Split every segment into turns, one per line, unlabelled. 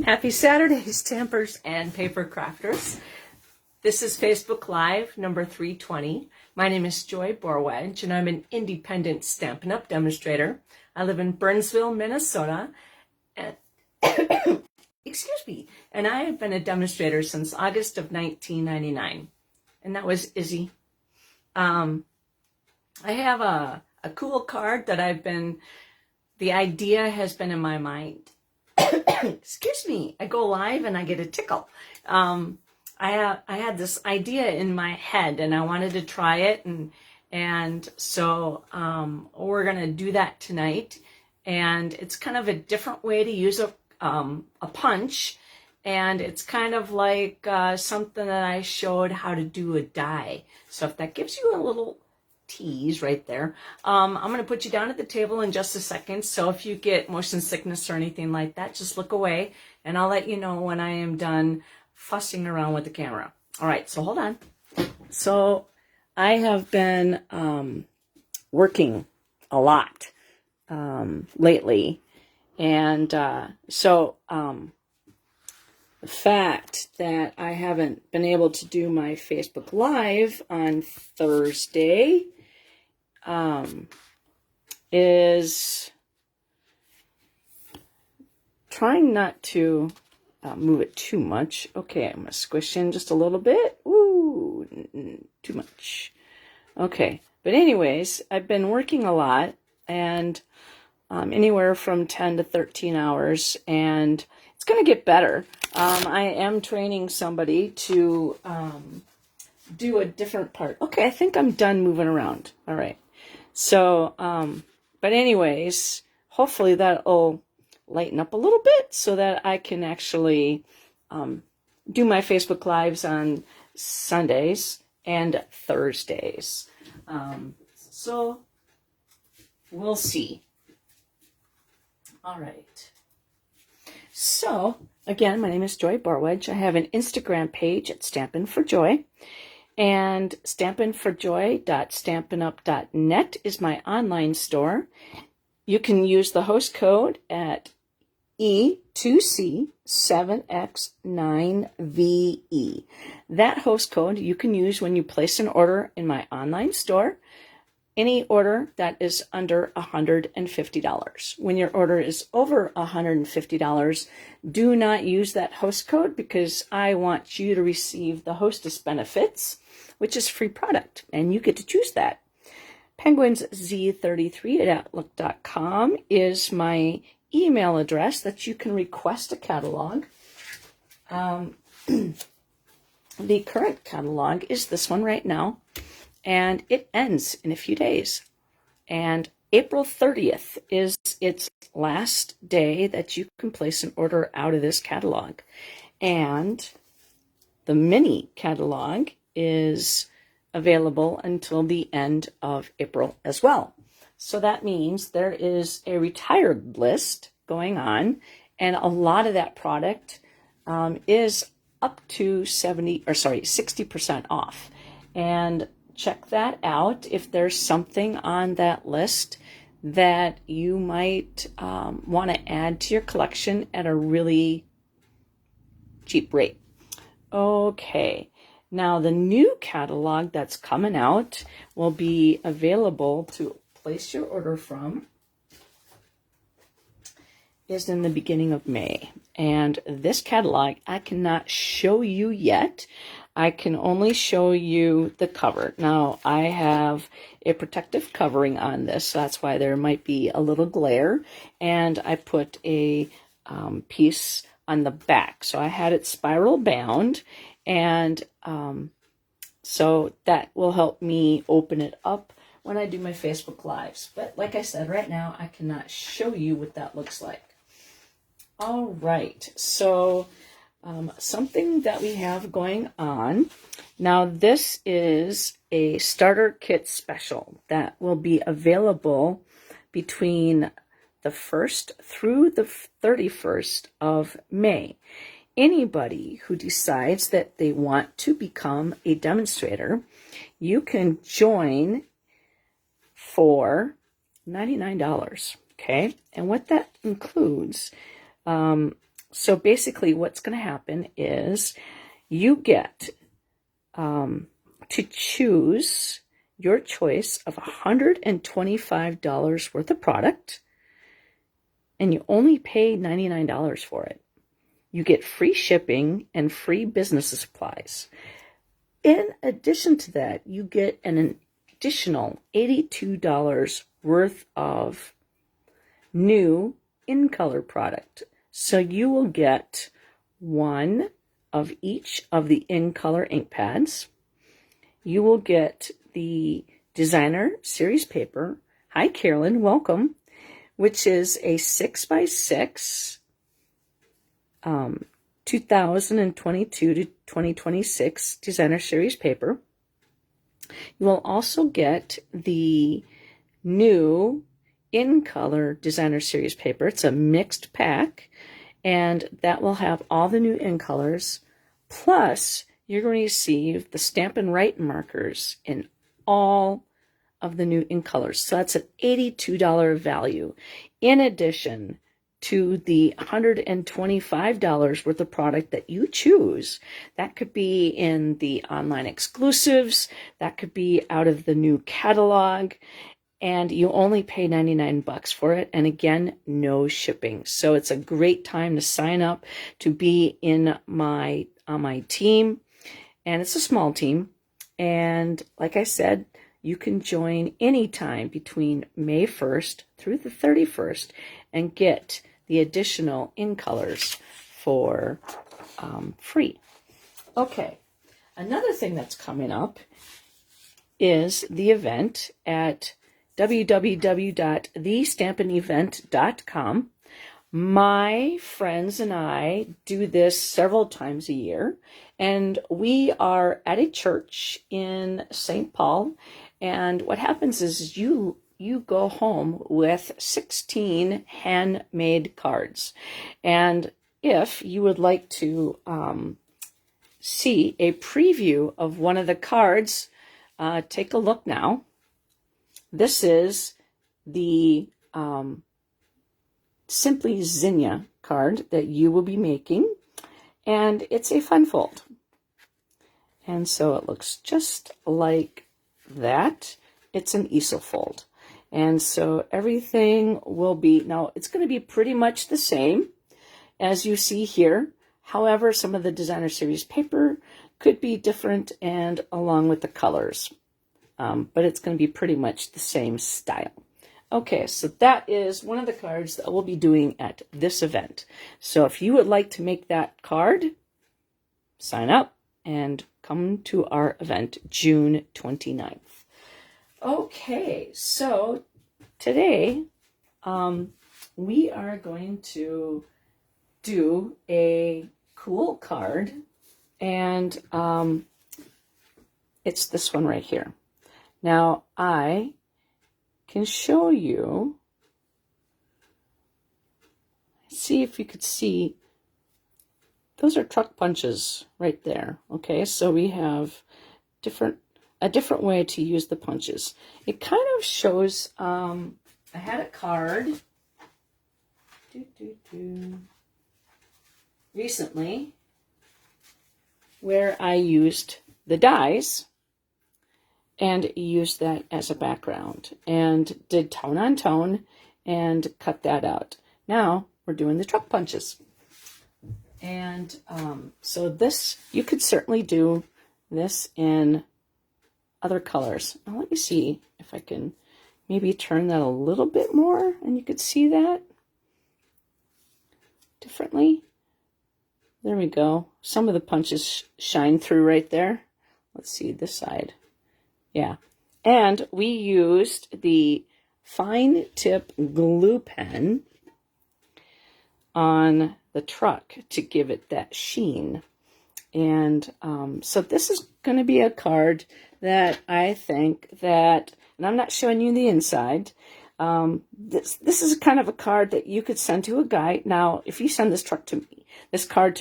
Happy Saturday, stampers and paper crafters. This is Facebook Live number 320. My name is Joy Borwedge, and I'm an independent Stampin' Up! Demonstrator. I live in Burnsville, Minnesota. And excuse me. And I have been a demonstrator since August of 1999. And that was Izzy. I have a cool card that the idea has been in my mind. Excuse me, I go live and I get a tickle. I had this idea in my head and I wanted to try it, and so we're gonna do that tonight. And it's kind of a different way to use a punch, and it's kind of like something that I showed how to do a die. So if that gives you a little tease right there. I'm going to put you down at the table in just a second. So if you get motion sickness or anything like that, just look away and I'll let you know when I am done fussing around with the camera. All right, so hold on. So I have been working a lot lately. And the fact that I haven't been able to do my Facebook Live on Thursday is trying not to move it too much. Okay, I'm going to squish in just a little bit. Ooh, too much. Okay, but anyways, I've been working a lot, and anywhere from 10 to 13 hours, and it's going to get better. I am training somebody to do a different part. Okay, I think I'm done moving around. All right. So, but anyways, hopefully that'll lighten up a little bit so that I can actually do my Facebook Lives on Sundays and Thursdays. So we'll see. All right. So, again, my name is Joy Borwedge. I have an Instagram page at Stampin' for Joy. And stampinforjoy.stampinup.net is my online store. You can use the host code at E2C7X9VE. That host code you can use when you place an order in my online store. Any order that is under $150. When your order is over $150, do not use that host code because I want you to receive the hostess benefits, which is free product, and you get to choose that. penguinsz33@outlook.com is my email address that you can request a catalog. The current catalog is this one right now. And it ends in a few days. And April 30th is its last day that you can place an order out of this catalog. And the mini catalog is available until the end of April as well. So that means there is a retired list going on, and a lot of that product is up to 60% off. And check that out if there's something on that list that you might want to add to your collection at a really cheap rate. Okay, now the new catalog that's coming out will be available to place your order from is in the beginning of May. And this catalog I cannot show you yet. I can only show you the cover. Now, I have a protective covering on this, so that's why there might be a little glare. And I put a piece on the back. So I had it spiral bound, and so that will help me open it up when I do my Facebook Lives. But like I said, right now, I cannot show you what that looks like. All right, so something that we have going on. Now, this is a starter kit special that will be available between the 1st through the 31st of May. Anybody who decides that they want to become a demonstrator, you can join for $99, okay? And what that includes,
So basically what's going to happen is you get to choose your choice of $125 worth of product, and you only pay $99 for it. You get free shipping and free business supplies. In addition to that, you get an additional $82 worth of new in-color product. So you will get one of each of the in-color ink pads. You will get the designer series paper. Hi, Carolyn, welcome. Which is a 6x6 2022 to 2026 designer series paper. You will also get the new in-color designer series paper. It's a mixed pack, and that will have all the new in-colors. Plus, you're going to receive the Stampin' Write markers in all of the new in-colors. So that's an $82 value. In addition to the $125 worth of product that you choose. That could be in the online exclusives. That could be out of the new catalog. And you only pay $99 for it. And again, no shipping. So it's a great time to sign up to be on my team. And it's a small team. And like I said, you can join anytime between May 1st through the 31st and get the additional in-colors for free. Okay, another thing that's coming up is the event at www.thestampinevent.com. My friends and I do this several times a year, and we are at a church in St. Paul, and what happens is you go home with 16 handmade cards. And if you would like to see a preview of one of the cards, take a look now. This is the Simply Zinnia card that you will be making, and it's a fun fold. And so it looks just like that. It's an easel fold. And so everything will be, now it's going to be pretty much the same as you see here. However, some of the designer series paper could be different, and along with the colors. But it's going to be pretty much the same style. Okay, so that is one of the cards that we'll be doing at this event. So if you would like to make that card, sign up and come to our event June 29th. Okay, so today we are going to do a cool card, and it's this one right here. Now I can show you, see if you could see, those are truck punches right there. Okay, so we have a different way to use the punches. It kind of shows, I had a card recently where I used the dies and used that as a background and did tone on tone and cut that out. Now we're doing the truck punches. And so this, you could certainly do this in other colors. Now let me see if I can maybe turn that a little bit more and you could see that differently. There we go. Some of the punches shine through right there. Let's see this side. Yeah. And we used the fine tip glue pen on the truck to give it that sheen. And so this is going to be a card that I think that, and I'm not showing you the inside, this is kind of a card that you could send to a guy. Now, if you send this card to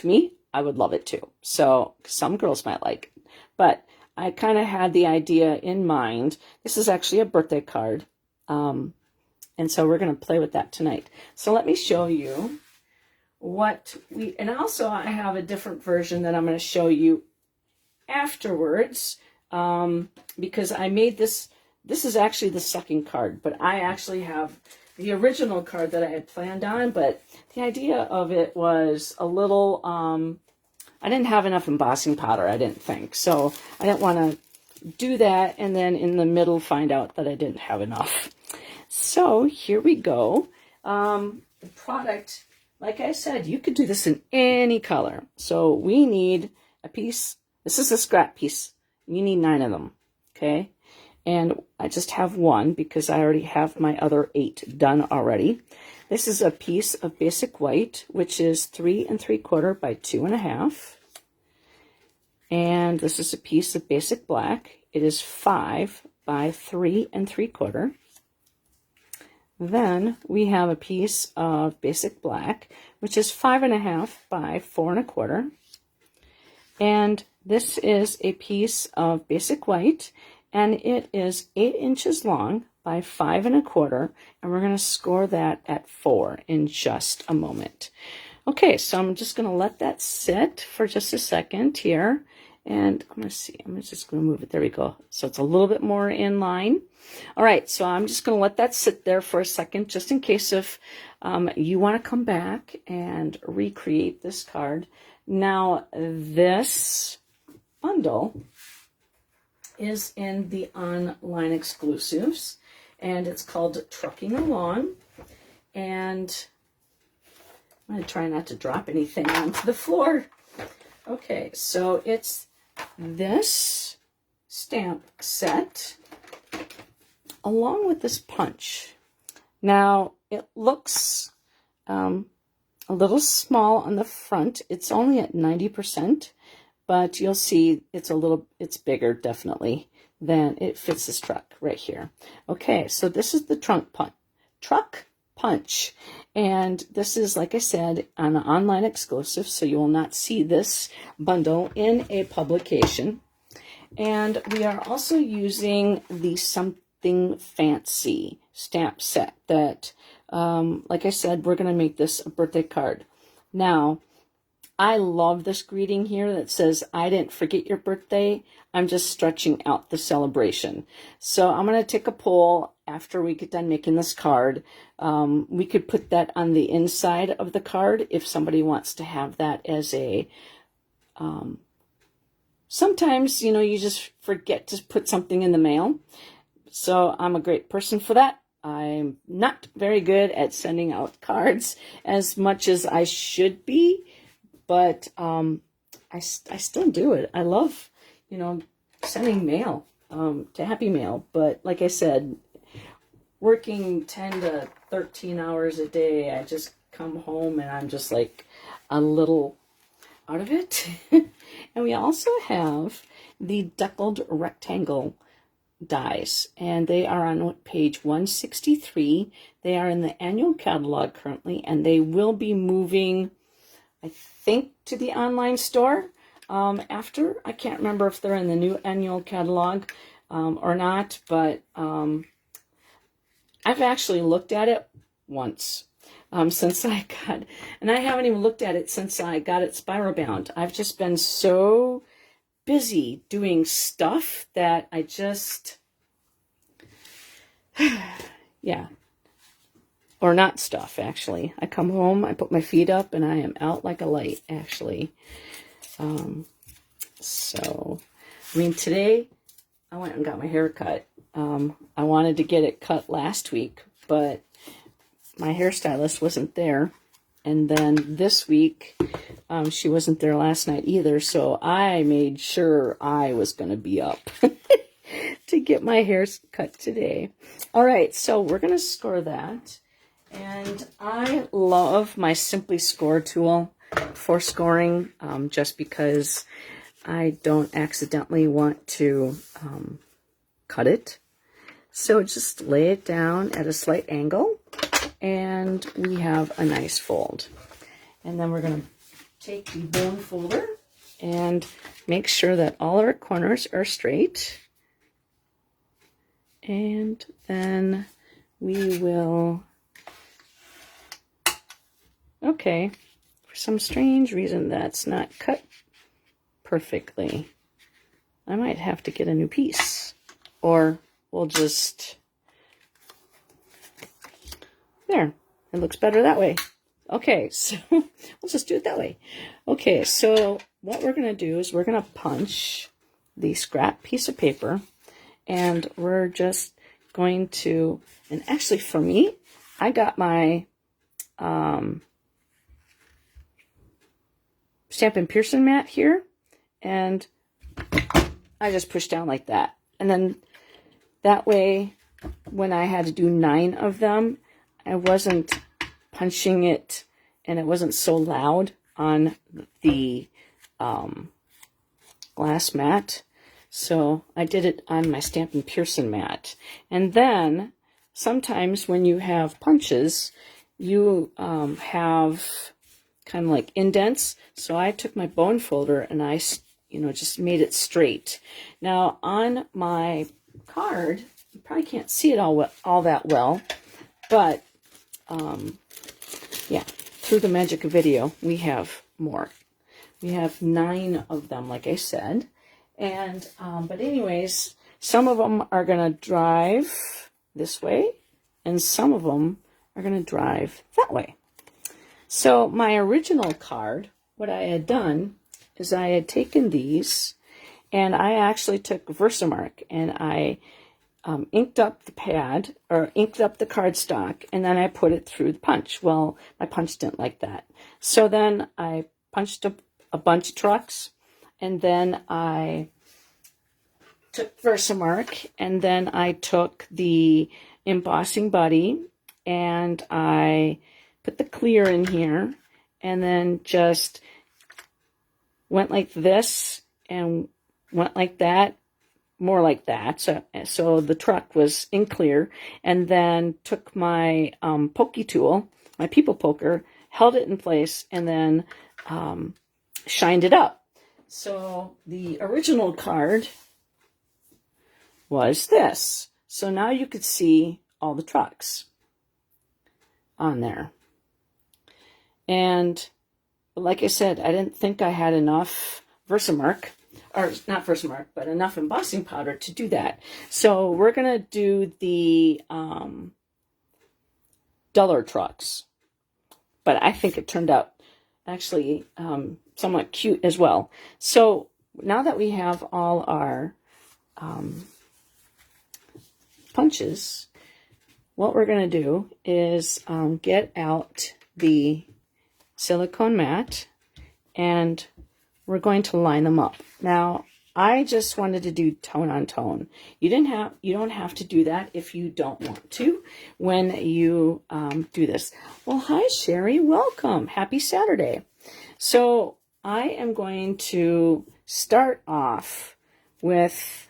me, I would love it too. So some girls might like it. But I kind of had the idea in mind. This is actually a birthday card. And so we're going to play with that tonight. So let me show you and also I have a different version that I'm going to show you afterwards, because I made this is actually the second card, but I actually have the original card that I had planned on, but the idea of it was a little, I didn't have enough embossing powder, I didn't think, so I didn't want to do that and then in the middle find out that I didn't have enough. So here we go. The product, like I said, you could do this in any color. So we need a piece. This is a scrap piece. You need 9 of them, okay? And I just have one because I already have my other 8 done already. This is a piece of basic white, which is 3 3/4 by 2.5. And this is a piece of basic black. It is 5 by 3 3/4. Then we have a piece of basic black, which is 5.5 by 4 1/4. And this is a piece of basic white, and it is 8 inches long by 5 1/4. And we're going to score that at 4 in just a moment. Okay, so I'm just going to let that sit for just a second here. And I'm going to see, I'm just going to move it. There we go. So it's a little bit more in line. All right, so I'm just going to let that sit there for a second, just in case if you want to come back and recreate this card. Now, this bundle is in the online exclusives, and it's called Trucking Along. And I'm going to try not to drop anything onto the floor. Okay, so it's this stamp set along with this punch. Now, it looks a little small on the front. It's only at 90%, but you'll see it's bigger definitely than it fits this truck right here. Okay, so this is the truck punch. And this is, like I said, an online exclusive, so you will not see this bundle in a publication. And we are also using the Something Fancy stamp set that, like I said, we're going to make this a birthday card. Now, I love this greeting here that says, I didn't forget your birthday. I'm just stretching out the celebration. So I'm going to take a poll after we get done making this card. We could put that on the inside of the card if somebody wants to have that as a, sometimes, you just forget to put something in the mail. So I'm a great person for that. I'm not very good at sending out cards as much as I should be. But I still do it. I love, sending mail to Happy Mail. But like I said, working 10 to 13 hours a day, I just come home and I'm just like a little out of it. And we also have the deckled rectangle dies, and they are on page 163. They are in the annual catalog currently, and they will be moving, I think, to the online store after. I can't remember if they're in the new annual catalog or not, but I've actually looked at it once since I got, and I haven't even looked at it since I got it spiral bound. I've just been so busy doing stuff that I just, yeah. Or not stuff, actually. I come home, I put my feet up, and I am out like a light, actually. So, today I went and got my hair cut. I wanted to get it cut last week, but my hairstylist wasn't there. And then this week, she wasn't there last night either, so I made sure I was going to be up to get my hair cut today. All right, so we're going to score that. And I love my Simply Score tool for scoring, just because I don't accidentally want to cut it. So just lay it down at a slight angle, and we have a nice fold. And then we're going to take the bone folder and make sure that all of our corners are straight. And then we will... Okay, For some strange reason, that's not cut perfectly. I might have to get a new piece. Or we'll just... There. It looks better that way. Okay, so we'll just do it that way. Okay, so what we're going to do is we're going to punch the scrap piece of paper, and we're just going to, and actually for me, I got my Stampin' Pearson mat here, and I just push down like that. And then that way, when I had to do 9 of them, I wasn't punching it, and it wasn't so loud on the glass mat. So I did it on my Stampin' Pearson mat. And then sometimes when you have punches, you have kind of like indents. So I took my bone folder and I, just made it straight. Now on my card, you probably can't see it all that well, but yeah, through the magic of video, we have more. We have 9 of them, like I said. And, but anyways, some of them are going to drive this way, and some of them are going to drive that way. So my original card, what I had done is I had taken these, and I actually took Versamark, and I inked up the pad, or inked up the cardstock, and then I put it through the punch. Well, my punch didn't like that. So then I punched a bunch of trucks, and then I took Versamark, and then I took the embossing buddy, and I put the clear in here, and then just went like this, and went like that, more like that, so the truck was in clear, and then took my pokey tool, my people poker, held it in place, and then shined it up. So the original card was this. So now you could see all the trucks on there. And like I said, I didn't think I had enough Versamark, or not Versamark, but enough embossing powder to do that. So we're going to do the duller trucks. But I think it turned out actually somewhat cute as well. So now that we have all our punches, what we're going to do is get out the silicone mat, and we're going to line them up. Now, I just wanted to do tone on tone. You don't have to do that if you don't want to when you do this. Well, hi Sherry, welcome. Happy Saturday. So I am going to start off with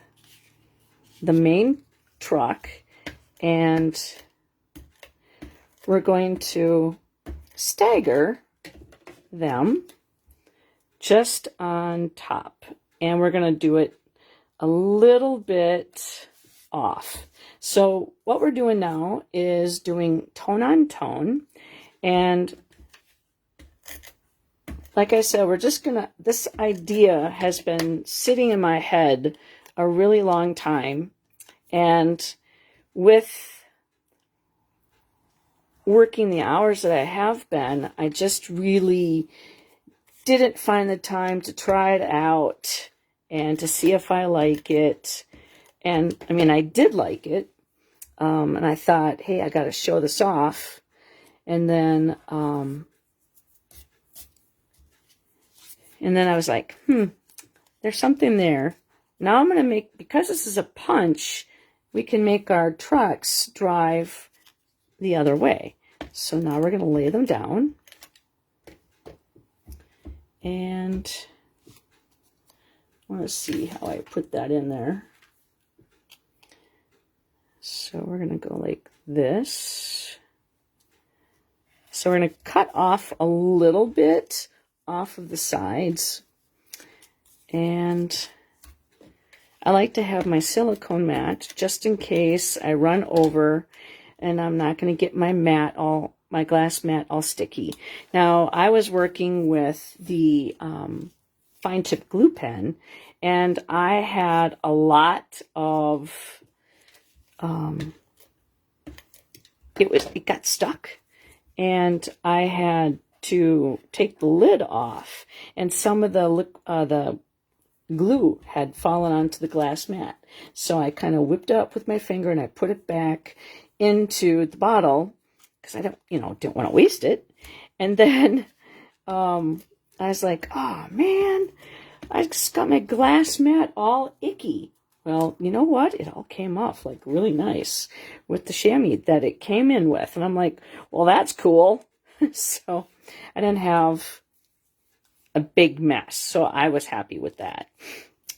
the main truck, and we're going to stagger them just on top, and we're going to do it a little bit off. So what we're doing now is doing tone on tone, and like I said, we're just gonna, this idea has been sitting in my head a really long time, and with working the hours that I have been, I just really didn't find the time to try it out and to see if I like it. And I mean, I did like it. And I thought, hey, I got to show this off. And then I was like, there's something there. Now I'm going to make, because this is a punch, we can make our trucks drive the other way. So now we're going to lay them down. And I want to see how I put that in there. So we're going to go like this. So we're going to cut off a little bit off of the sides. And I like to have my silicone mat just in case I run over and I'm not going to get my my glass mat all sticky. Now, I was working with the fine tip glue pen, and I had a lot of, it got stuck, and I had to take the lid off, and some of the glue had fallen onto the glass mat. So I kind of whipped it up with my finger and I put it back into the bottle because I didn't want to waste it. And then I was like, oh man, I just got my glass mat all icky. Well, you know what? It all came off like really nice with the chamois that it came in with. And I'm like, well, that's cool. So I didn't have a big mess. So I was happy with that.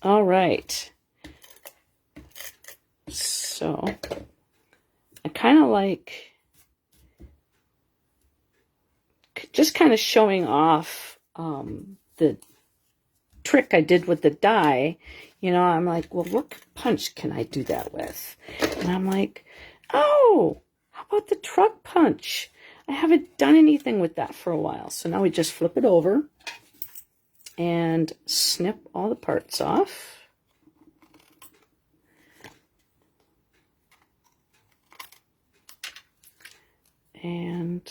All right. So I kind of like just kind of showing off the trick I did with the die. You know, I'm like, well, what punch can I do that with? And I'm like, oh, how about the truck punch? I haven't done anything with that for a while. So now we just flip it over and snip all the parts off. And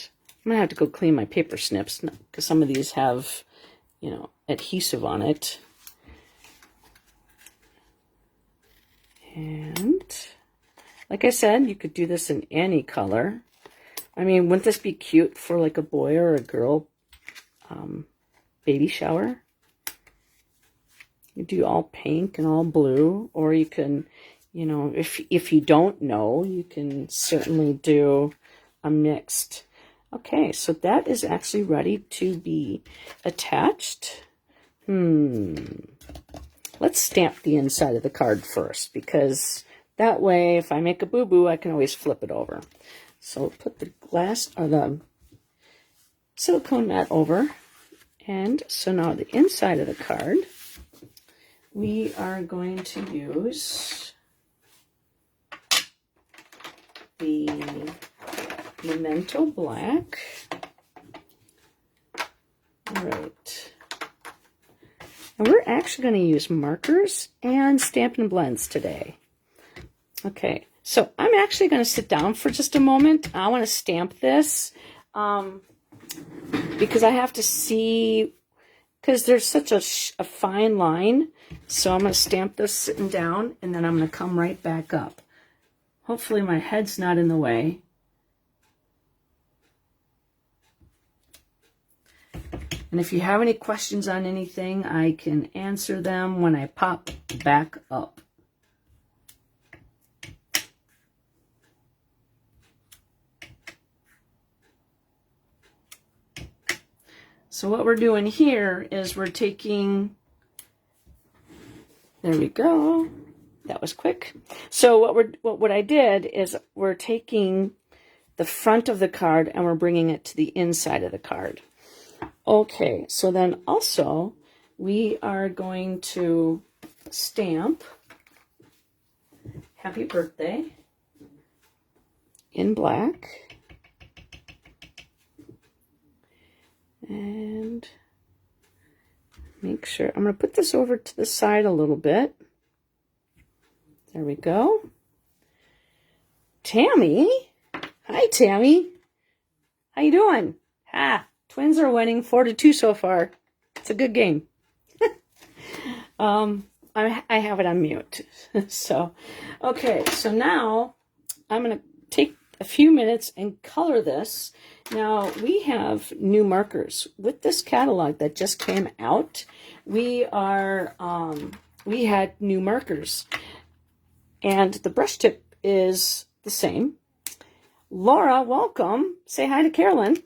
I'm going to have to go clean my paper snips because some of these have, you know, adhesive on it. And like I said, you could do this in any color. I mean, wouldn't this be cute for like a boy or a girl baby shower? You do all pink and all blue, or you can, you know, if you don't know, you can certainly do a mixed. Okay, so that is actually ready to be attached. Let's stamp the inside of the card first, because that way, if I make a boo-boo, I can always flip it over. So put the glass or the silicone mat over. And so now the inside of the card, we are going to use the Memento Black. All right. And we're actually going to use markers and Stampin' Blends today. Okay, so I'm actually going to sit down for just a moment. I want to stamp this because I have to see, because there's such a fine line. So I'm going to stamp this sitting down, and then I'm going to come right back up. Hopefully my head's not in the way. And if you have any questions on anything, I can answer them when I pop back up. So what we're doing here is we're taking, there we go. That was quick. So what I did is we're taking the front of the card and we're bringing it to the inside of the card. Okay, so then also we are going to stamp Happy Birthday in black. And make sure, I'm going to put this over to the side a little bit. There we go. Tammy. Hi, Tammy. How you doing? Twins are winning 4-2 so far. It's a good game. I have it on mute. So, okay. So now I'm going to take a few minutes and color this. Now we have new markers with this catalog that just came out. We had new markers, and the brush tip is the same. Laura, welcome. Say hi to Carolyn.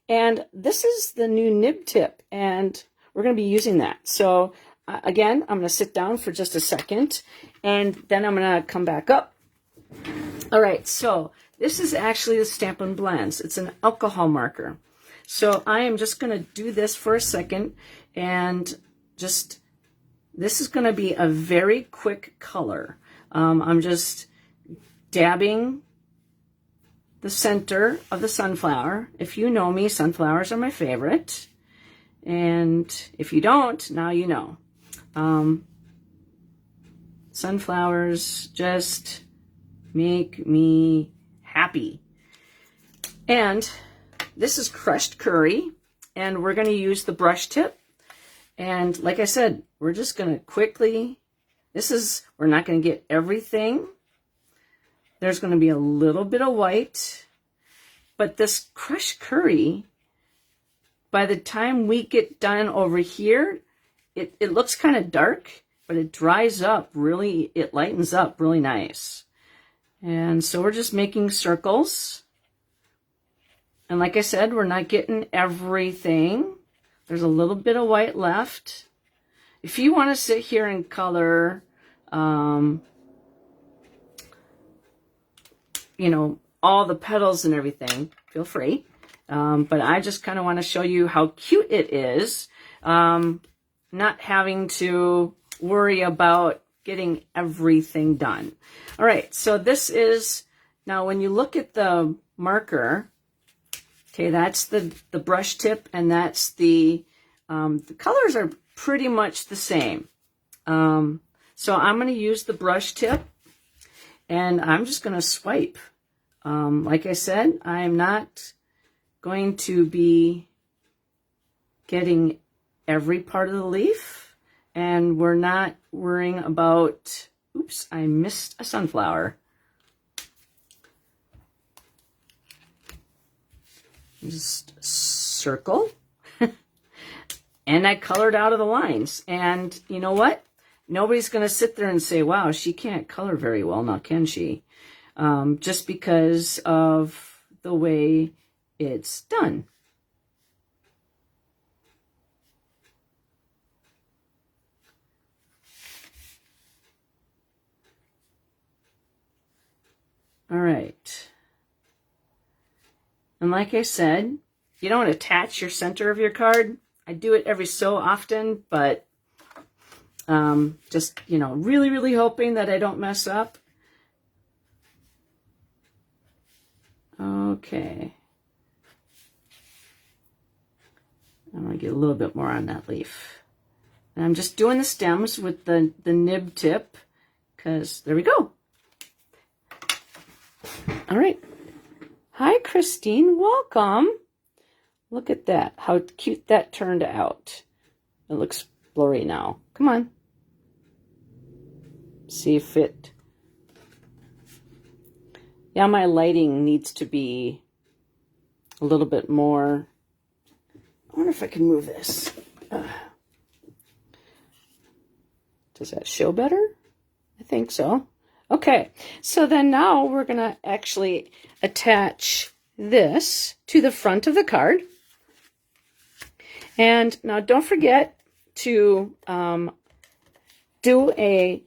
And this is the new nib tip, and we're going to be using that. So again, I'm going to sit down for just a second, and then I'm going to come back up. All right, so this is actually the Stampin' Blends. It's an alcohol marker. So I am just going to do this for a second, and this is going to be a very quick color. I'm just dabbing the center of the sunflower. If you know me, sunflowers are my favorite. And if you don't, now you know. Sunflowers just make me happy. And this is crushed curry, and we're going to use the brush tip. And like I said, we're just going to quickly, we're not going to get everything. There's going to be a little bit of white, but this crushed curry, by the time we get done over here, it looks kind of dark, but it dries up really, it lightens up really nice. And so we're just making circles. And like I said, we're not getting everything. There's a little bit of white left. If you want to sit here and color, you know, all the petals and everything, feel free. But I just kind of want to show you how cute it is, not having to worry about getting everything done. All right, so this is, now when you look at the marker, okay, that's the brush tip, and that's the colors are pretty much the same. So I'm going to use the brush tip, and I'm just going to swipe. Like I said, I'm not going to be getting every part of the leaf, and we're not worrying about, oops, I missed a sunflower. Just circle. And I colored out of the lines. And you know what? Nobody's going to sit there and say, wow, she can't color very well now, can she? Just because of the way it's done. All right. And like I said, you don't attach your center of your card. I do it every so often, but just, you know, really, really hoping that I don't mess up. Okay. I'm going to get a little bit more on that leaf. And I'm just doing the stems with the nib tip, because there we go. All right. Hi, Christine. Welcome. Look at that. How cute that turned out. It looks blurry now. Come on. See if it... Yeah, my lighting needs to be a little bit more... I wonder if I can move this. Does that show better? I think so. Okay, so then now we're going to actually attach this to the front of the card. And now don't forget to do a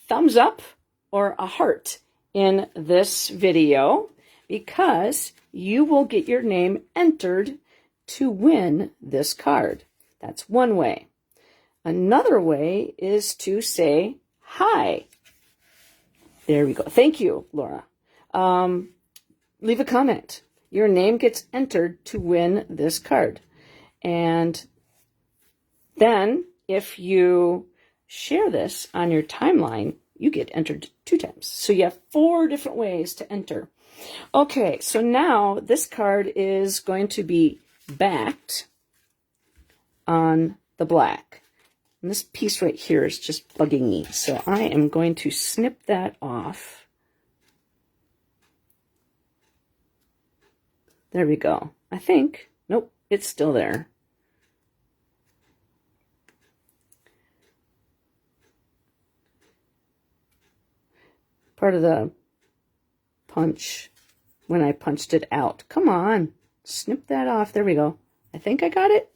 thumbs up or a heart in this video, because you will get your name entered to win this card. That's one way. Another way is to say hi. There we go. Thank you, Laura. Leave a comment. Your name gets entered to win this card. And then if you share this on your timeline, you get entered 2 times. So you have 4 different ways to enter. Okay, so now this card is going to be backed on the black. And this piece right here is just bugging me. So I am going to snip that off. There we go. I think. Nope, it's still there. Part of the punch when I punched it out. Come on. Snip that off. There we go. I think I got it.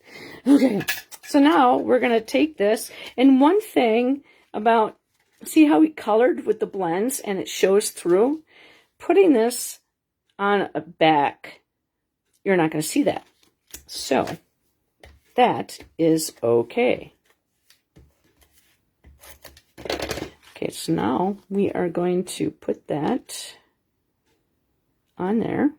Okay. So now we're going to take this. And one thing about, see how we colored with the blends and it shows through? Putting this on a back, you're not going to see that. So that is okay. Okay, so now we are going to put that on there.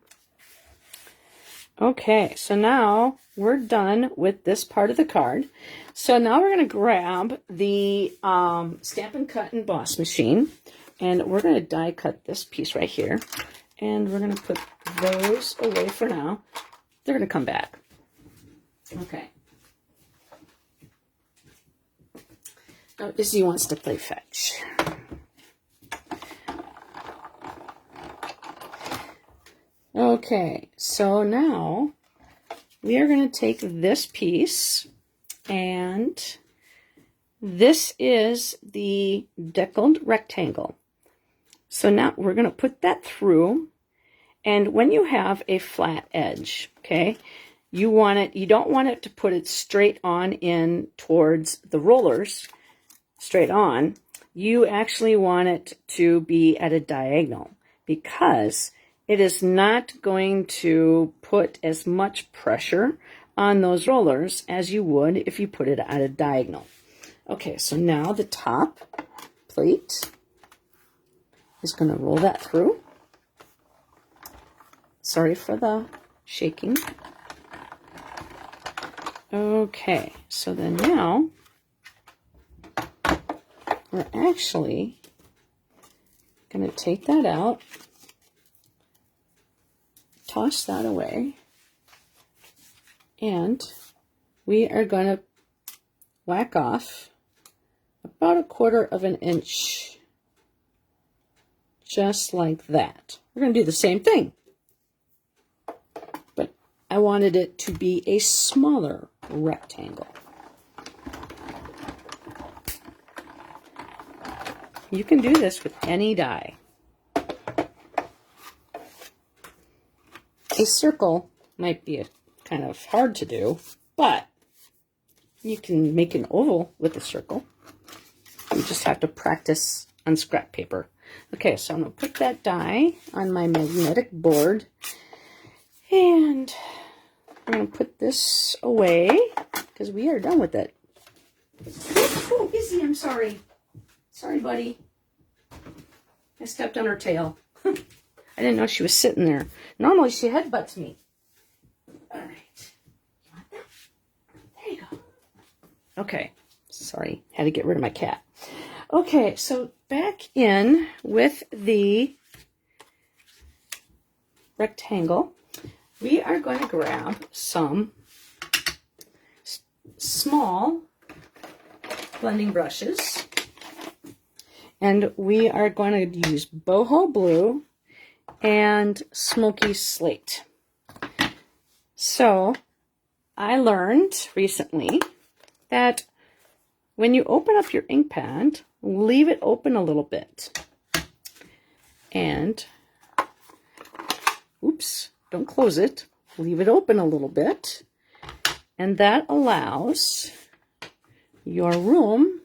Okay, so now we're done with this part of the card. So now we're going to grab the Stampin' Cut emboss machine, and we're going to die cut this piece right here. And we're going to put those away for now. They're going to come back. Okay. Now Izzy wants to play fetch. Okay, so now we are going to take this piece, and this is the deckled rectangle. So now we're going to put that through, and when you have a flat edge, okay, you don't want it to put it straight on in towards the rollers, straight on. You actually want it to be at a diagonal, because it is not going to put as much pressure on those rollers as you would if you put it at a diagonal. Okay, so now the top plate is going to roll that through. Sorry for the shaking. Okay, so then now we're actually going to take that out, toss that away, and we are going to whack off about 1/4 of an inch, just like that. We're going to do the same thing, but I wanted it to be a smaller rectangle. You can do this with any die. A circle might be kind of hard to do, but you can make an oval with a circle. You just have to practice on scrap paper. Okay, so I'm going to put that die on my magnetic board, and I'm going to put this away because we are done with it. Oh, Izzy, I'm sorry. Sorry, buddy. I stepped on her tail. I didn't know she was sitting there. Normally she headbutts me. All right. You want that? There you go. Okay. Sorry. Had to get rid of my cat. Okay, so back in with the rectangle, we are going to grab some small blending brushes, and we are going to use Boho Blue and Smoky Slate. So I learned recently that when you open up your ink pad, leave it open a little bit. And, oops, don't close it. Leave it open a little bit. And that allows your room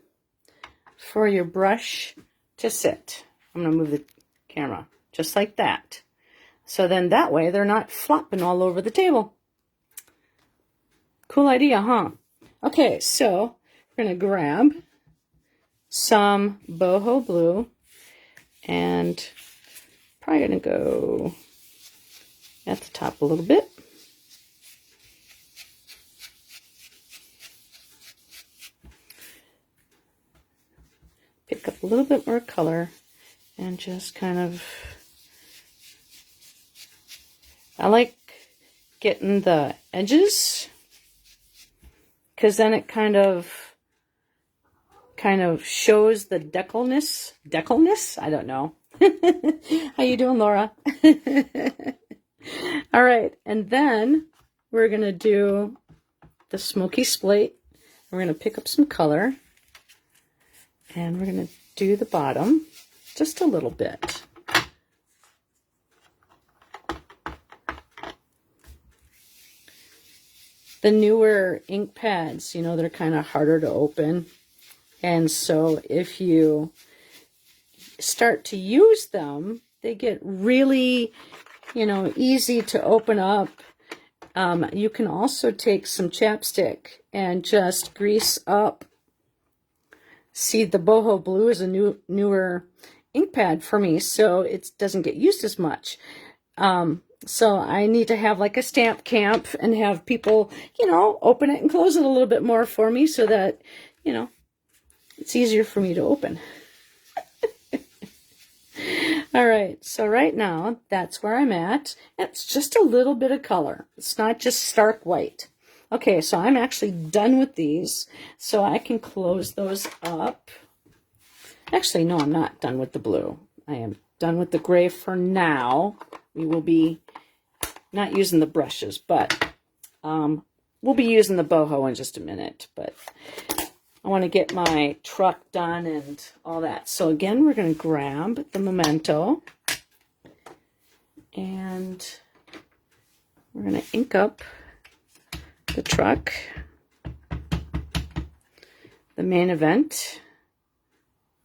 for your brush to sit. I'm going to move the camera just like that. So then that way they're not flopping all over the table. Cool idea, huh? Okay, so we're going to grab some Boho Blue, and probably going to go at the top a little bit. Pick up a little bit more color and just kind of, I like getting the edges, because then it kind of shows the deckleness. I don't know. How you doing, Laura? All right, and then we're gonna do the Smoky Slate. We're gonna pick up some color, and we're gonna do the bottom just a little bit. The newer ink pads, you know, they're kind of harder to open. And so if you start to use them, they get really, you know, easy to open up. You can also take some chapstick and just grease up. See, the Boho Blue is a newer ink pad for me, so it doesn't get used as much. So I need to have like a stamp camp and have people, you know, open it and close it a little bit more for me so that, you know, it's easier for me to open. All right, so right now that's where I'm at. It's just a little bit of color. It's not just stark white. Okay, so I'm actually done with these, so I can close those up. Actually, no, I'm not done with the blue. I am done with the gray for now. We will be not using the brushes, but we'll be using the boho in just a minute. But I want to get my truck done and all that. So again, we're going to grab the Memento and we're going to ink up the truck, the main event.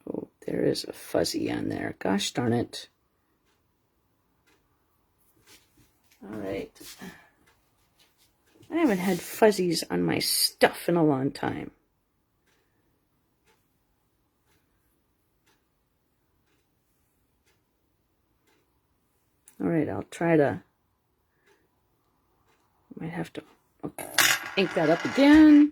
Oh, there is a fuzzy on there. Gosh darn it. All right. I haven't had fuzzies on my stuff in a long time. All right, I'll try to, might have to ink that up again.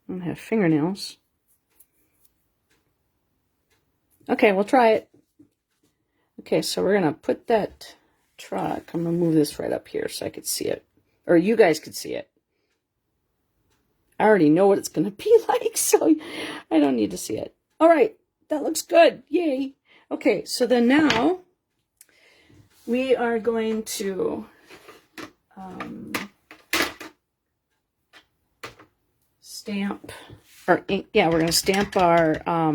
I don't have fingernails. Okay, we'll try it. Okay, so we're going to put that truck, I'm going to move this right up here so I could see it, or you guys could see it. I already know what it's going to be like, so I don't need to see it. All right, that looks good. Yay. Okay, so then now we are going to stamp, or ink, yeah, we're going to stamp our, I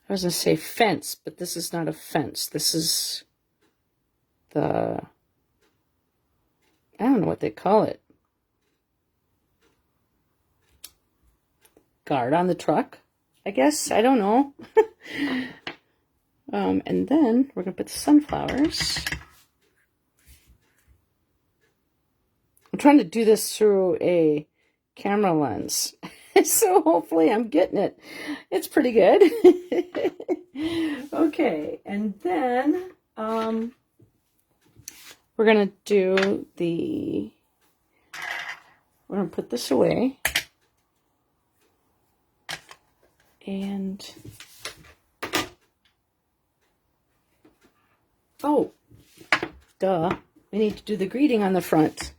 was going to say fence, but this is not a fence. This is the, I don't know what they call it. Guard on the truck, I guess. I don't know. And then we're going to put the sunflowers. I'm trying to do this through a camera lens. So hopefully I'm getting it. It's pretty good. Okay, and then we're going to do the, we're going to put this away. And, oh, duh, we need to do the greeting on the front.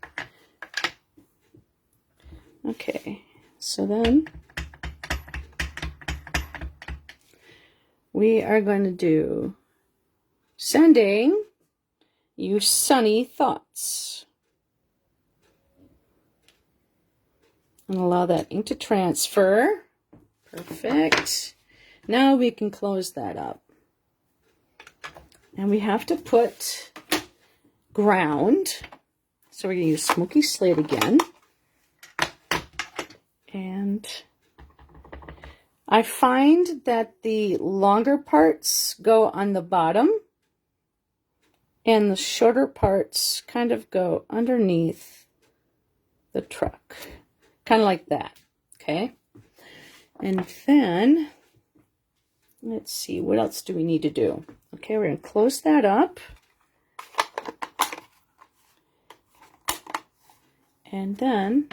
Okay, so then we are going to do sending you sunny thoughts. And allow that ink to transfer. Perfect. Now we can close that up. And we have to put ground. So we're going to use Smoky Slate again. And I find that the longer parts go on the bottom and the shorter parts kind of go underneath the truck. Kind of like that. Okay. And then, let's see, what else do we need to do? Okay, we're going to close that up. And then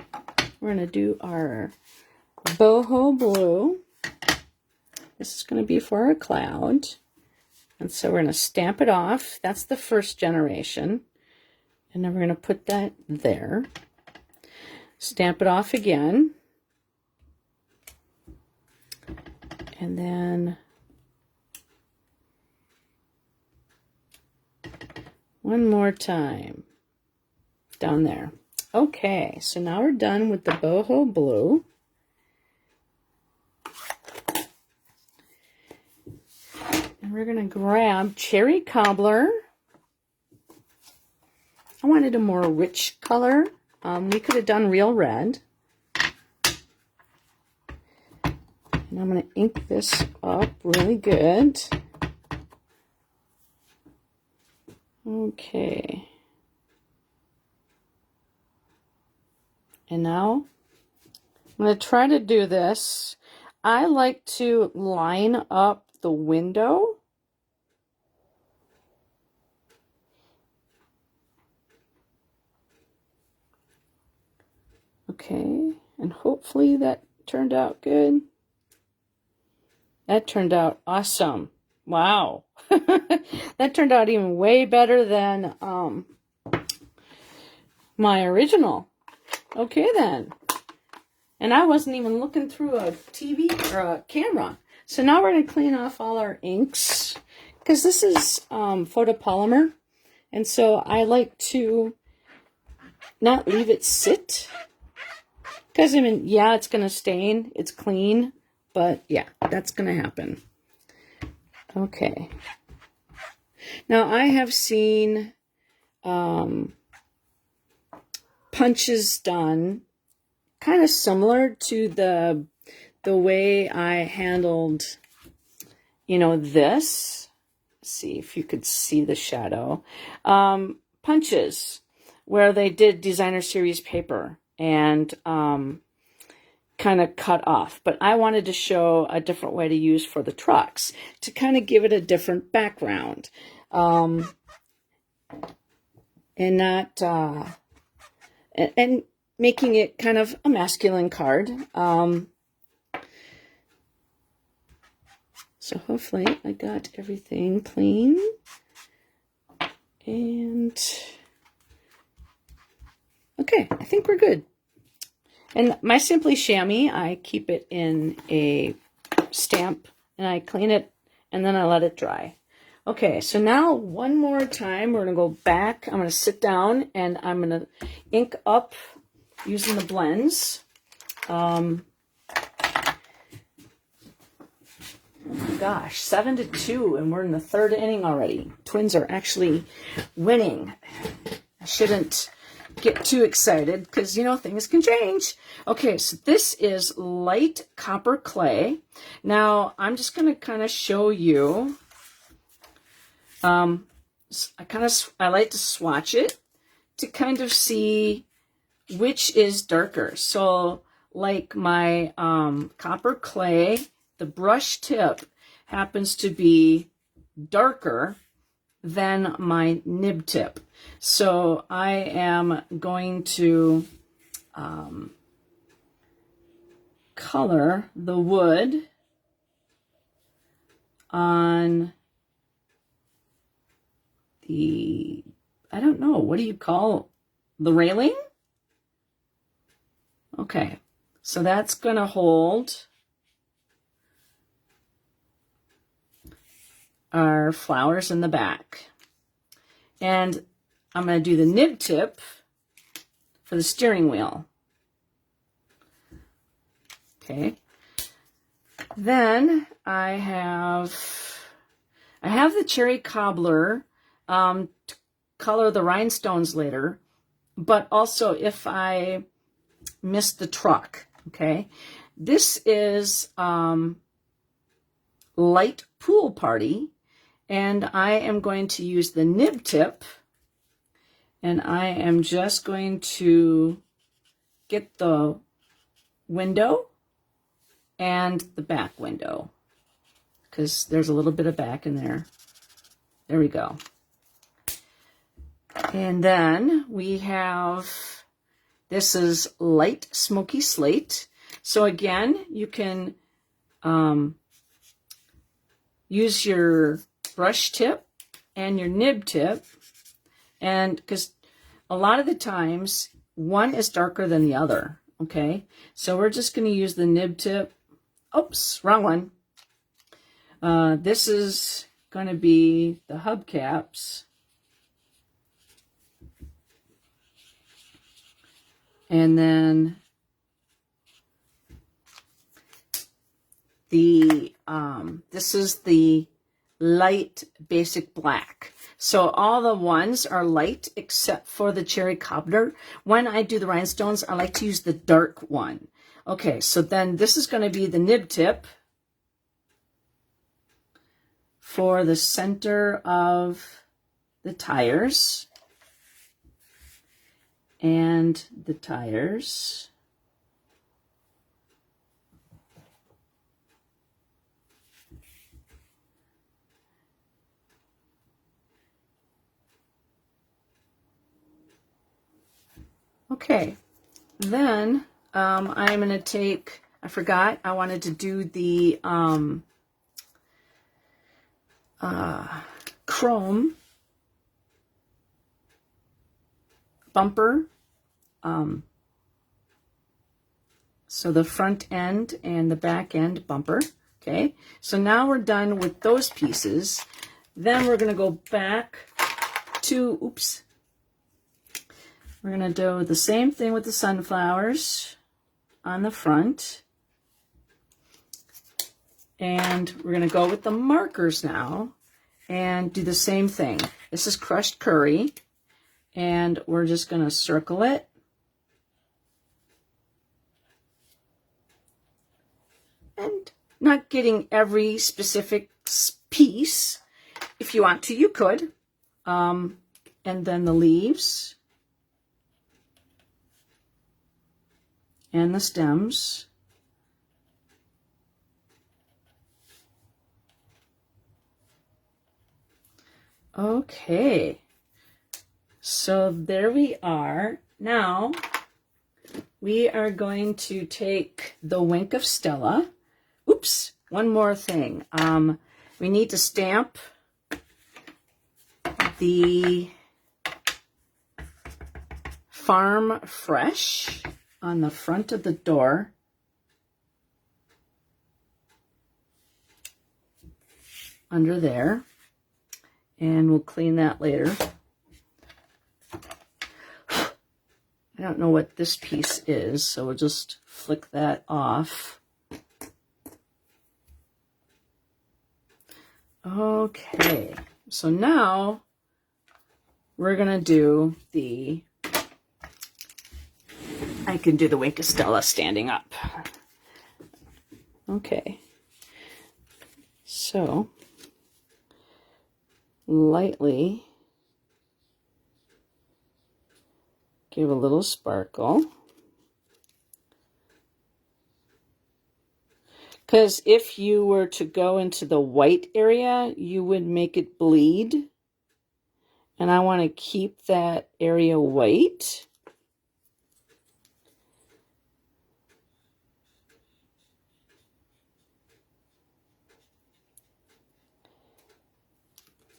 we're going to do our boho blue. This is going to be for our cloud. And so we're going to stamp it off. That's the first generation. And then we're going to put that there. Stamp it off again. And then one more time down there. Okay, so now we're done with the boho blue. And we're going to grab Cherry Cobbler. I wanted a more rich color. We could have done Real Red. And I'm going to ink this up really good. Okay. And now I'm going to try to do this. I like to line up the window. Okay, and hopefully that turned out good. That turned out awesome. Wow. That turned out even way better than my original. Okay then. And I wasn't even looking through a TV or a camera. So now we're going to clean off all our inks, because this is photopolymer. And so I like to not leave it sit. Because, I mean, yeah, it's going to stain. It's clean. But, yeah, that's going to happen. Okay. Now, I have seen punches done kind of similar to the way I handled, you know, this. Let's see if you could see the shadow. Punches where they did designer series paper and kind of cut off. But I wanted to show a different way to use for the trucks to kind of give it a different background. And not... and making it kind of a masculine card. So hopefully I got everything clean. And okay, I think we're good. And my Simply Chamois, I keep it in a stamp and I clean it and then I let it dry. Okay, so now one more time, we're going to go back. I'm going to sit down and I'm going to ink up using the blends. Gosh, 7-2, and we're in the third inning already. Twins are actually winning. I shouldn't get too excited because, you know, things can change. Okay, so this is light copper clay. Now, I'm just going to kind of show you. I like to swatch it to kind of see which is darker. So like my copper clay, the brush tip happens to be darker than my nib tip. So I am going to color the wood on the, I don't know, what do you call the railing? Okay, so that's going to hold our flowers in the back. And I'm going to do the nib tip for the steering wheel. Okay. Then I have the cherry cobbler to color the rhinestones later, but also if I miss the truck, okay? This is Light Pool Party, and I am going to use the nib tip, and I am just going to get the window and the back window, because there's a little bit of back in there. There we go. And then we have, this is Light Smoky Slate. So again, you can use your brush tip and your nib tip, and because a lot of the times one is darker than the other. Okay, so we're just going to use the nib tip. Oops, wrong one. This is going to be the hubcaps. And then the this is the light basic black. So all the ones are light except for the cherry cobbler. When I do the rhinestones, I like to use the dark one. Okay, so then this is going to be the nib tip for the center of the tires. And the tires. Okay, then I'm going to take, I forgot, I wanted to do the chrome bumper. So the front end and the back end bumper. Okay, so now we're done with those pieces. Then we're going to go back to, oops, we're going to do the same thing with the sunflowers on the front. And we're going to go with the markers now and do the same thing. This is crushed curry, and we're just going to circle it. And not getting every specific piece. If you want to, you could. And then the leaves and the stems. Okay, so there we are. Now we are going to take the Wink of Stella. Oops, one more thing. We need to stamp the Farm Fresh on the front of the door. Under there. And we'll clean that later. I don't know what this piece is, so we'll just flick that off. Okay, so now we're gonna do the, I can do the Wink of Stella standing up. Okay, so lightly give a little sparkle. Because if you were to go into the white area, you would make it bleed. And I want to keep that area white.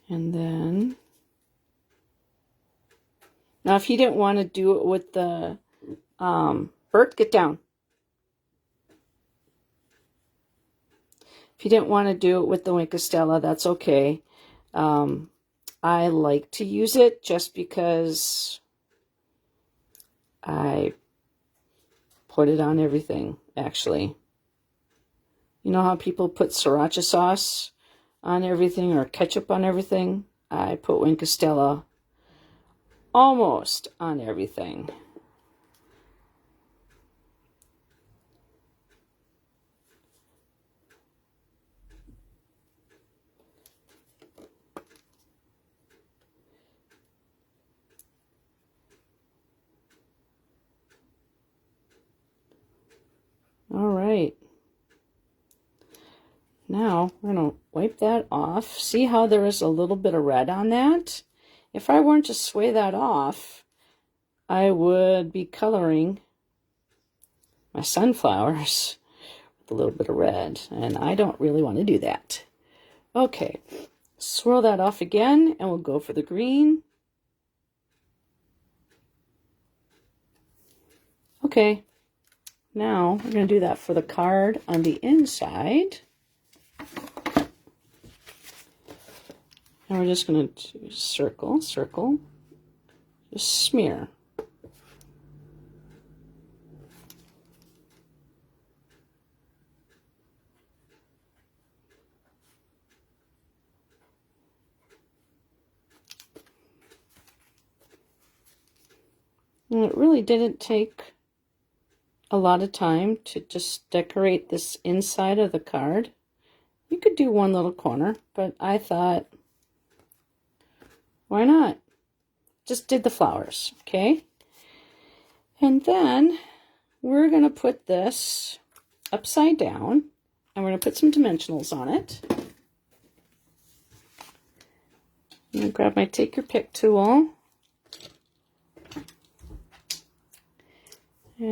And then, now if you didn't want to do it with the, Bert, get down. If you didn't want to do it with the Wink of Stella, that's okay. I like to use it just because I put it on everything, actually. You know how people put sriracha sauce on everything or ketchup on everything? I put Wink of Stella almost on everything. All right. Now we're going to wipe that off. See how there is a little bit of red on that? If I weren't to sway that off, I would be coloring my sunflowers with a little bit of red, and I don't really want to do that. Okay, swirl that off again, and we'll go for the green. Okay, now we're going to do that for the card on the inside. And we're just going to do circle, circle, just smear. And it really didn't take a lot of time to just decorate this inside of the card. You could do one little corner, but I thought, why not? Just did the flowers, okay? And then we're going to put this upside down, and we're going to put some dimensionals on it. I'm going to grab my Take Your Pick tool.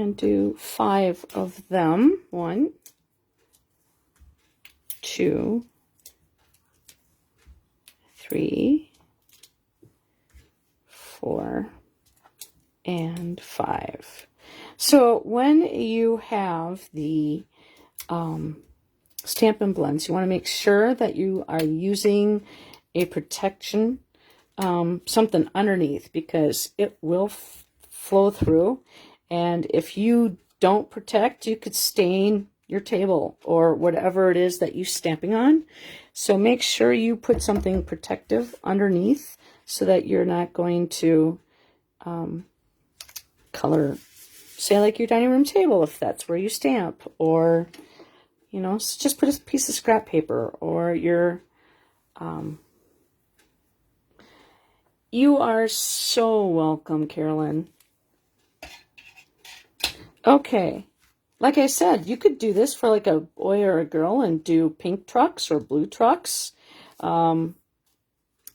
and do 5 of them. 1, 2, 3, 4, and 5. So when you have the Stampin' Blends, you want to make sure that you are using a protection, something underneath, because it will flow through. And if you don't protect, you could stain your table or whatever it is that you're stamping on. So make sure you put something protective underneath so that you're not going to color, say, like your dining room table, if that's where you stamp, or, you know, just put a piece of scrap paper, or your, you are so welcome, Carolyn. Okay, like I said, you could do this for like a boy or a girl and do pink trucks or blue trucks. Okay,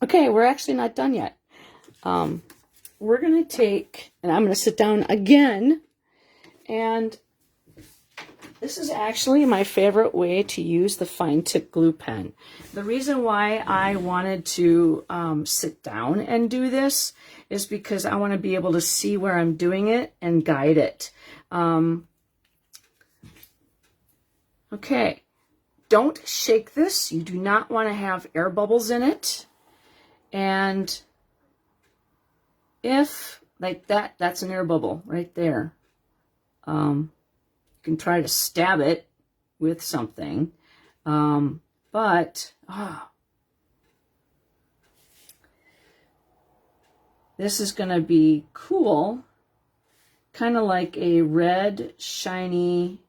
we're actually not done yet. We're going to take, and I'm going to sit down again, and this is actually my favorite way to use the fine tip glue pen. The reason why I wanted to sit down and do this is because I want to be able to see where I'm doing it and guide it. Okay, don't shake this. You do not want to have air bubbles in it. And if, like that, that's an air bubble right there. You can try to stab it with something. This is going to be cool. Kind of like a red, shiny,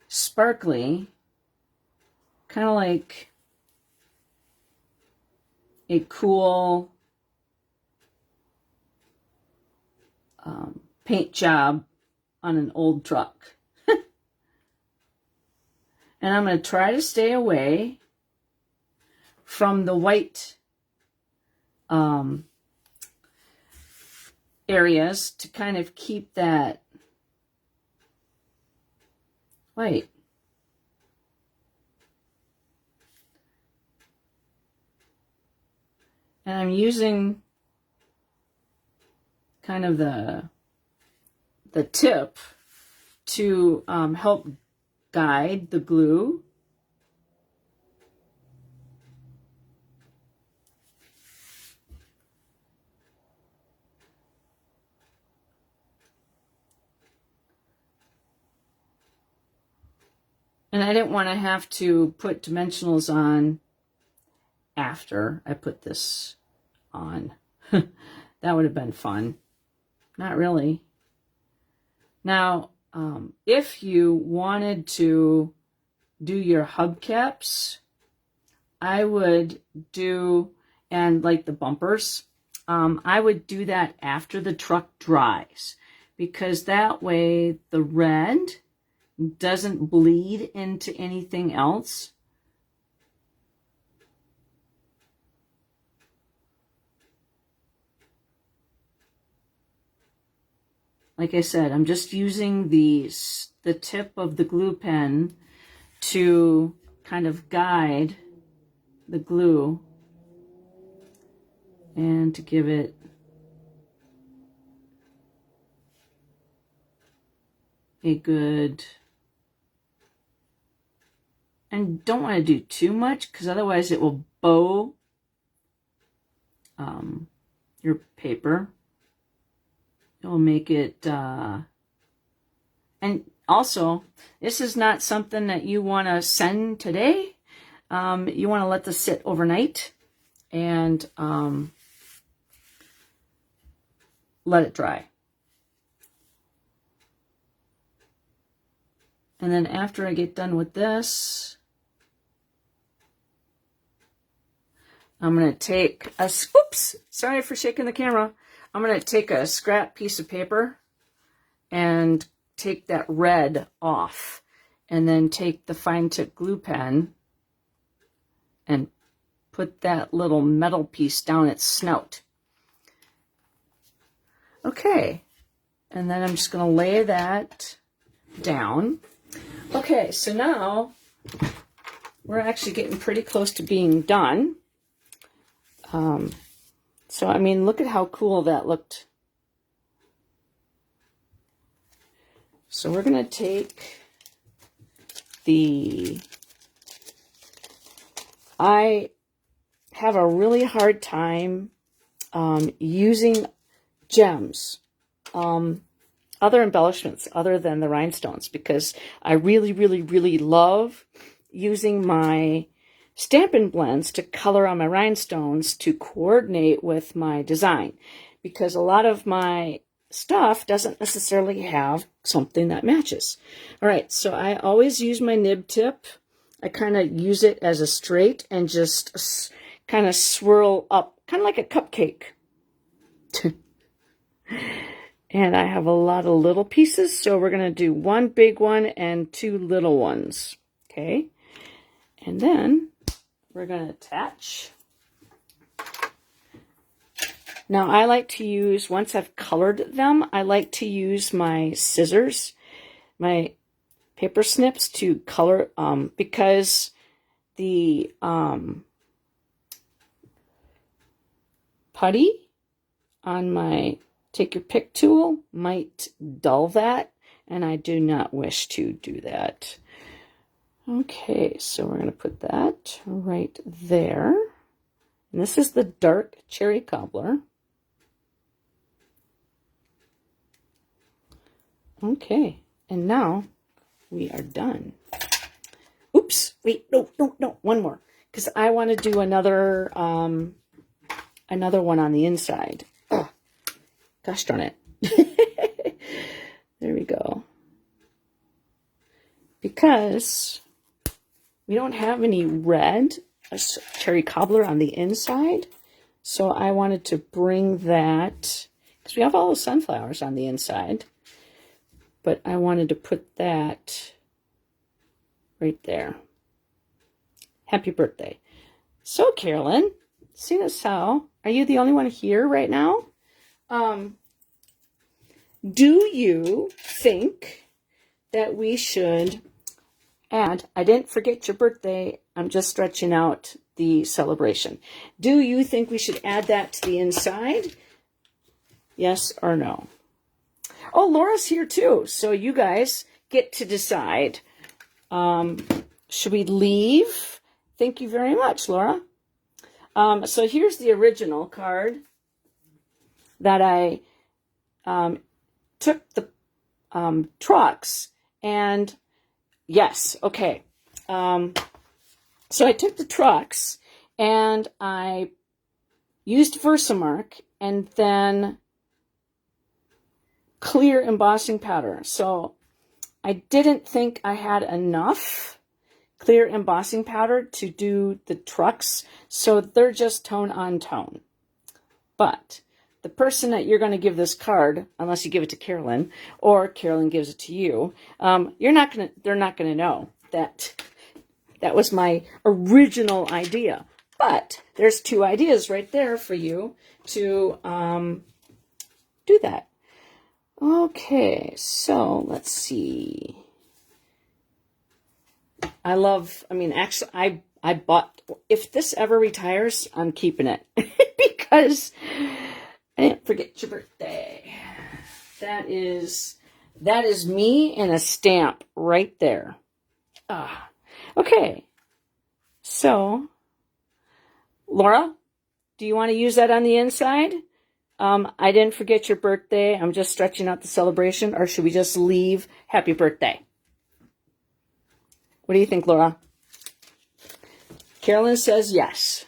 sparkly, kind of like a cool paint job on an old truck. And I'm going to try to stay away from the white areas to kind of keep that white. And I'm using kind of the tip to help guide the glue. And I didn't want to have to put dimensionals on after I put this on. That would have been fun. Not really. Now, if you wanted to do your hubcaps, I would do, and like the bumpers, I would do that after the truck dries, because that way the red doesn't bleed into anything else. Like I said, I'm just using the tip of the glue pen to kind of guide the glue and to give it a good, and don't want to do too much because otherwise it will bow your paper. It will make it, and also, this is not something that you want to send today. You want to let this sit overnight and let it dry. And then after I get done with this, I'm going to take a, oops, sorry for shaking the camera. I'm going to take a scrap piece of paper and take that red off, and then take the fine tip glue pen and put that little metal piece down its snout. Okay, And then I'm just going to lay that down. Okay, so now we're actually getting pretty close to being done. So, I mean, look at how cool that looked. So we're going to take I have a really hard time using gems, other embellishments other than the rhinestones, because I really, really, really love using my Stampin' Blends to color on my rhinestones to coordinate with my design, because a lot of my stuff doesn't necessarily have something that matches. All right, so I always use my nib tip. I kind of use it as a straight and just kind of swirl up, kind of like a cupcake. And I have a lot of little pieces, so we're going to do one big one and two little ones. Okay, and then we're going to attach. Now, I like to use, once I've colored them, I like to use my scissors, my paper snips to color, because the putty on my take your pick tool might dull that, and I do not wish to do that. Okay, so we're going to put that right there. And this is the dark cherry cobbler. Okay, and now we are done. Oops, wait, no, one more, because I want to do another another one on the inside. Oh, gosh darn it. There we go. Because we don't have any red cherry cobbler on the inside, so I wanted to bring that, because we have all the sunflowers on the inside, but I wanted to put that right there. Happy birthday. So, Carolyn, seeing as how, are you the only one here right now? Do you think that we should add, I didn't forget your birthday, I'm just stretching out the celebration. Do you think we should add that to the inside? Yes or no? Oh, Laura's here too, so you guys get to decide. Should we leave? Thank you very much, Laura. So here's the original card that I took the trucks, and yes, okay. So I took the trucks and I used Versamark and then clear embossing powder. So I didn't think I had enough clear embossing powder to do the trucks, so they're just tone on tone. But the person that you're going to give this card, unless you give it to Carolyn or Carolyn gives it to you, they're not going to know that that was my original idea. But there's two ideas right there for you to do that. Okay, so let's see. Actually, I bought, if this ever retires, I'm keeping it because I didn't forget your birthday. That is me and a stamp right there. Okay. So, Laura, do you want to use that on the inside? I didn't forget your birthday. I'm just stretching out the celebration, or should we just leave happy birthday? What do you think, Laura? Carolyn says yes.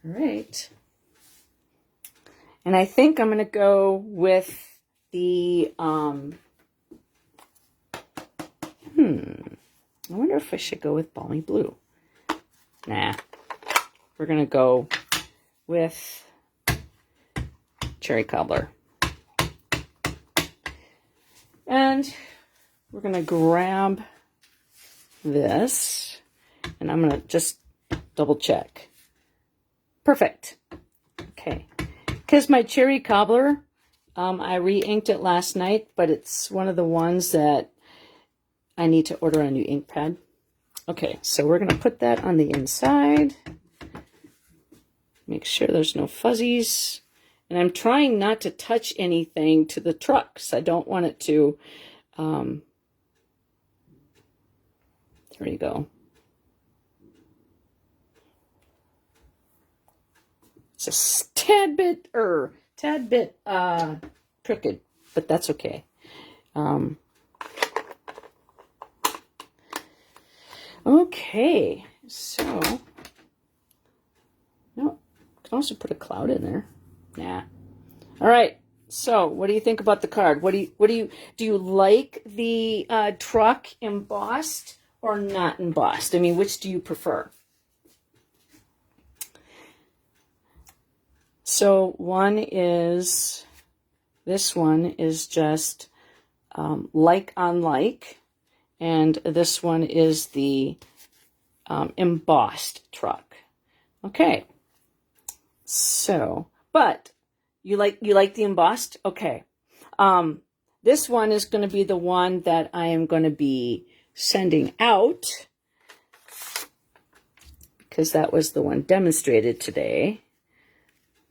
All right. And I think I'm going to go with the, I wonder if I should go with Balmy Blue. Nah. We're going to go with Cherry Cobbler. And we're going to grab this, and I'm going to just double check. Perfect. Okay. Because my cherry cobbler, I re-inked it last night, but it's one of the ones that I need to order a new ink pad. Okay, so we're going to put that on the inside. Make sure there's no fuzzies. And I'm trying not to touch anything to the truck, because I don't want it to... there you go. It's a tad bit crooked, but that's okay. Okay, so no, can also put a cloud in there. Nah. All right. So, what do you think about the card? Do you like the truck embossed or not embossed? I mean, which do you prefer? So this one is just like on like, and this one is the embossed truck. Okay. So, but you like the embossed? Okay. This one is going to be the one that I am going to be sending out, because that was the one demonstrated today.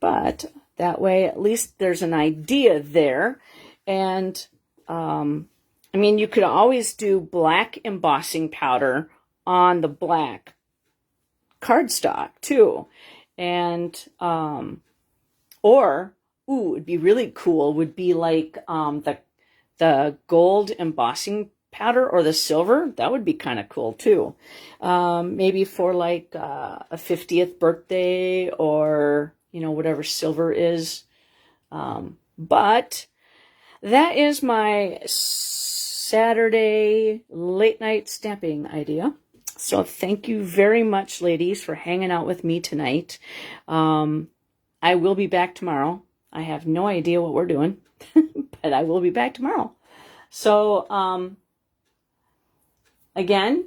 But that way, at least there's an idea there. And, I mean, you could always do black embossing powder on the black cardstock, too. And, or, it'd be really cool, would be like the gold embossing powder or the silver. That would be kind of cool, too. Maybe for like a 50th birthday, or... you know, whatever silver is. But that is my Saturday late night stamping idea. So thank you very much, ladies, for hanging out with me tonight. I will be back tomorrow. I have no idea what we're doing, but I will be back tomorrow. So, again,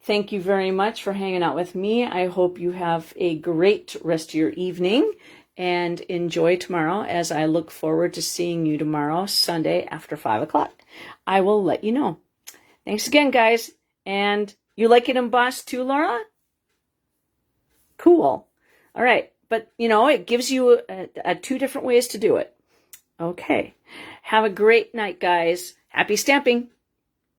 thank you very much for hanging out with me. I hope you have a great rest of your evening and enjoy tomorrow, as I look forward to seeing you tomorrow, Sunday, after 5 o'clock. I will let you know. Thanks again, guys. And you like it embossed too, Laura? Cool. All right. But, you know, it gives you two different ways to do it. Okay. Have a great night, guys. Happy stamping.